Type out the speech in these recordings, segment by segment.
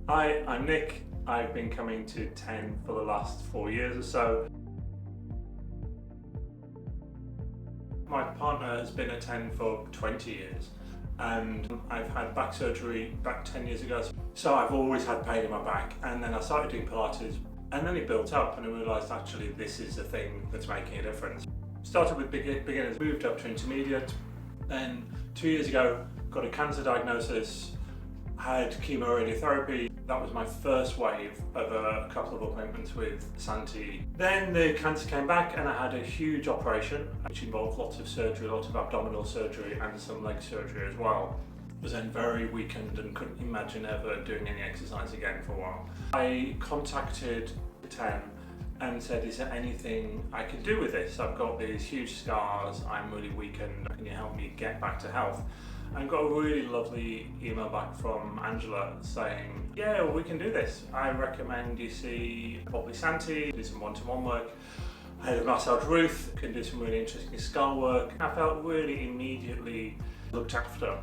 Hi, I'm Nick. I've been coming to 10 for the last 4 years or so. My partner has been at 10 for 20 years and I've had back surgery back 10 years ago. So I've always had pain in my back, and then I started doing Pilates and then it built up and I realised actually this is the thing that's making a difference. Started with beginners, moved up to intermediate, then 2 years ago got a cancer diagnosis, had chemoradiotherapy. That was my first wave of a couple of appointments with Santi. Then the cancer came back and I had a huge operation which involved lots of surgery, lots of abdominal surgery and some leg surgery as well. Was then very weakened and couldn't imagine ever doing any exercise again for a while. I contacted 10 and said, is there anything I can do with this? I've got these huge scars, I'm really weakened, can you help me get back to health? And got a really lovely email back from Angela saying, yeah, well, we can do this. I recommend you see probably Santi, do some one-to-one work. I had massage Ruth, can do some really interesting skull work. I felt really immediately looked after.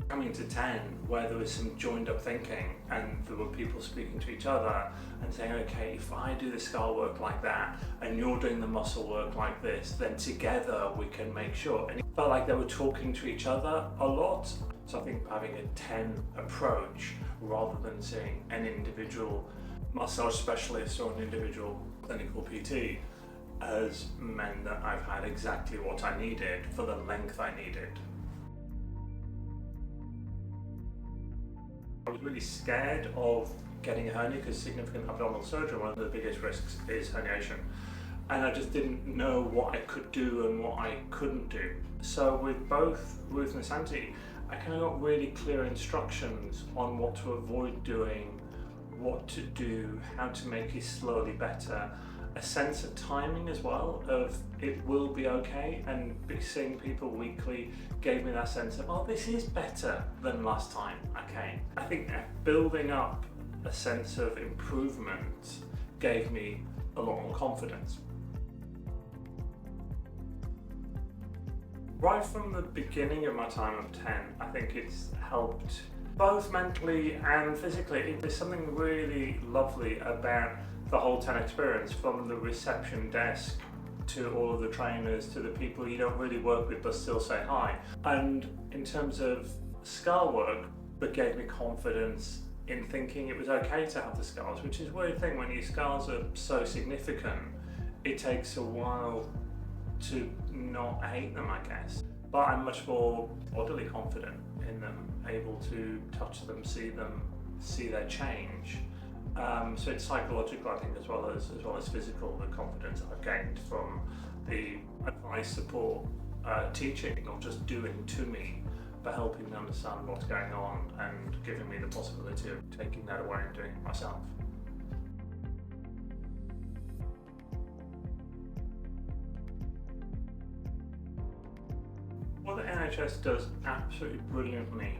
Coming to 10, where there was some joined up thinking and there were people speaking to each other and saying, okay, if I do the skull work like that and you're doing the muscle work like this, then together we can make sure. And it felt like they were talking to each other a lot. So I think having a 10 approach rather than seeing an individual massage specialist or an individual clinical PT has meant that I've had exactly what I needed for the length I needed. I was really scared of getting a hernia because significant abdominal surgery, one of the biggest risks is herniation. And I just didn't know what I could do and what I couldn't do. So with both Ruth and Santi, I kind of got really clear instructions on what to avoid doing, what to do, how to make it slowly better, a sense of timing as well, of it will be okay, and seeing people weekly gave me that sense of, oh, this is better than last time I came. I think building up a sense of improvement gave me a lot more confidence. Right from the beginning of my time of 10, I think it's helped both mentally and physically. There's something really lovely about the whole 10 experience, from the reception desk to all of the trainers to the people you don't really work with but still say hi. And in terms of scar work, it gave me confidence in thinking it was okay to have the scars, which is a weird thing when your scars are so significant. It takes a while to not hate them, I guess. But I'm much more bodily confident in them, able to touch them, see their change. So it's psychological, I think, as well as physical, the confidence I've gained from the advice, support, teaching, not just doing to me, but helping me understand what's going on and giving me the possibility of taking that away and doing it myself. What the NHS does absolutely brilliantly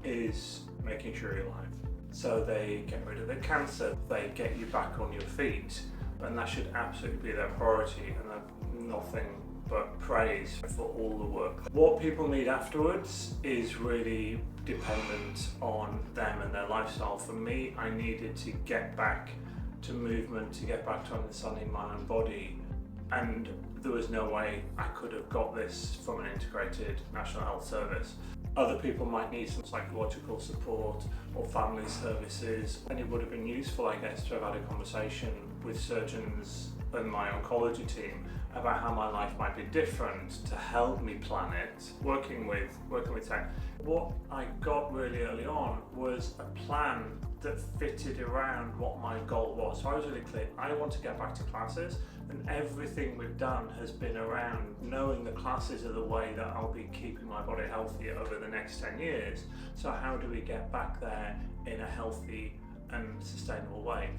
is making sure you're alive. So they get rid of the cancer, they get you back on your feet, and that should absolutely be their priority, and I've nothing but praise for all the work. What people need afterwards is really dependent on them and their lifestyle. For me, I needed to get back to movement, to get back to understanding my own body, and there was no way I could have got this from an integrated National Health Service. Other people might need some psychological support or family services, and it would have been useful, I guess, to have had a conversation with surgeons and my oncology team about how my life might be different to help me plan it, working with tech. What I got really early on was a plan that fitted around what my goal was. So I was really clear, I want to get back to classes, and everything we've done has been around knowing the classes are the way that I'll be keeping my body healthy over the next 10 years. So how do we get back there in a healthy and sustainable way?